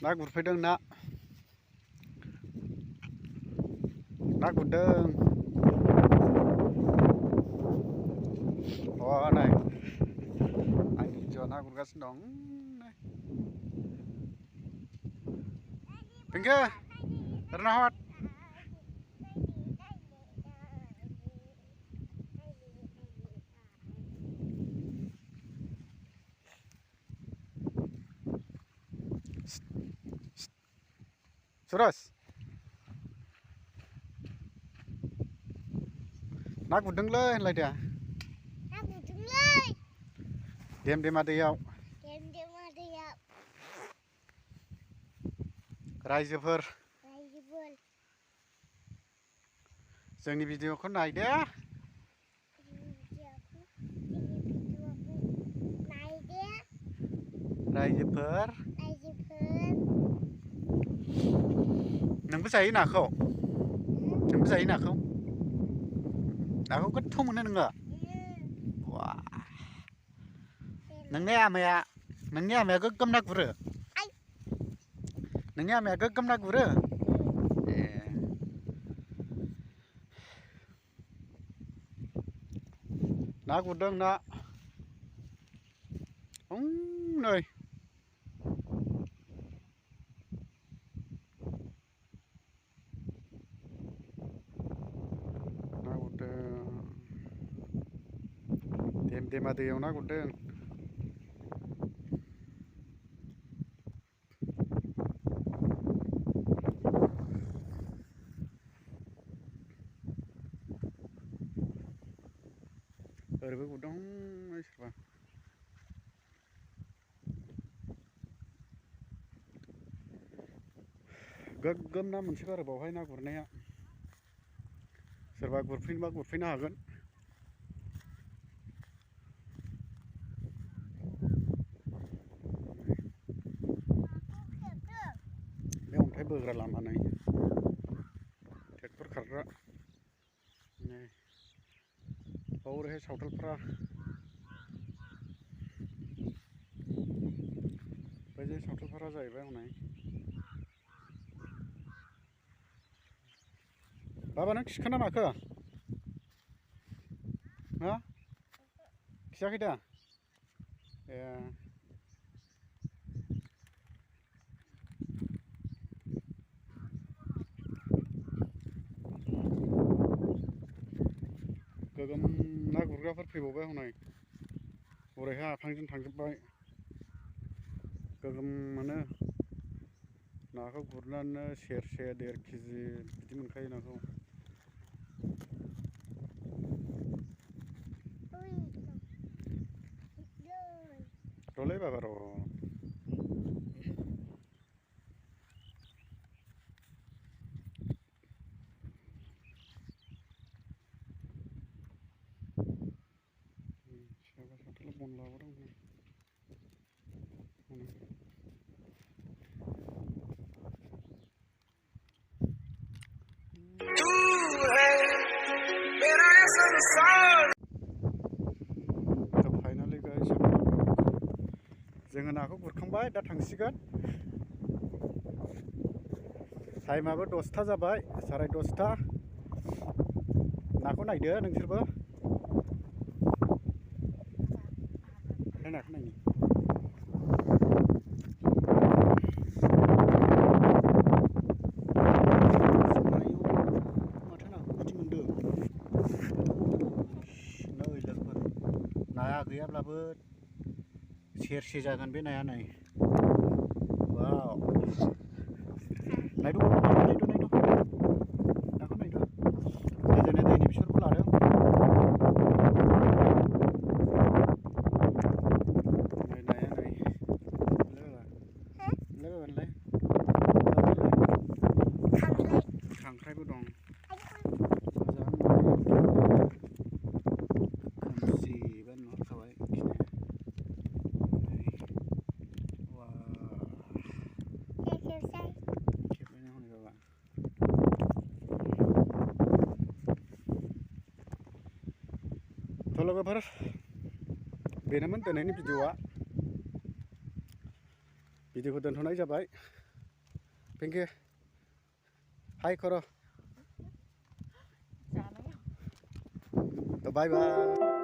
ना गुरफैदों ना गुरदों नै आंनि हिन्जावआ ना गुरगासिनो दं पिंके ओरैनो हट सुरज ना गुरदोंलै होनलायदो ना गुरदोंलै देमा दैयाव रायजोफोर जोंनि भिडिअखौ नायदे रायजोफोर नोंबो जायो नाखौ नाखौ गोथाव मोनो नोङो बा नोंनि आमाया गोग्गोम ना गुरो नोंनि आमाया गोग्गोम ना गुरो ए ना गुरदों ना नै ना गुरदों देमा दैयाव ना गुरदों ओरैबो गुरदों सोरबा गोग्गोम ना मोनसोगारो बावहाय ना गुरनाया सोरबा गुरफैनोबा गुरफैनो हागोन बे अन्थाइ बोग्रा लामा नै ट्रेक्टर खारग्रा नै ओरैहाय सावथालफ्रा बैजे सावथालफ्रा जाहैबाय हनै बाबा नों खिखोना माखो हा खियाखै दा ए गोगोम ना गुरग्राफोर फैबावबाय हनै ओरैहाय आफांजों थांजोब्बाय गोगोम मोनो नाखौ गुरनानै सेरसे 1.5 केजि बिदि मोनखायो नाखौ र'लै बाबा र' सावथाला बन लाबोदों फाइनालि गाइस जोङो नाखौ गुरखांबाय दा थांसिगोन टाइमाबो 10ता जाबाय 10:30 नाखौ नायदो नोंसोरबो नाखौ नायनि माथो नाखौ बिदि मोनदों नै लोगोफोर नाया गैयाब्लाबो सेरसे जागोन बे नाया नै वाव नायदो नाखौ नायदो गोजोनै दैनि बिसोरखौ लादों नै नाया नै लोगोलाय खांख्राइबो दं खोमसिबो नुहरखाबाय खेबनानै हनै बाबा थ' लोगोफोर बेनोमोन दिनैनि भिडिअ'आ भिडिअ'खौ दोनथ'नाय जाबाय थेंक इउ हाय करो जानायाव तो बाय बाय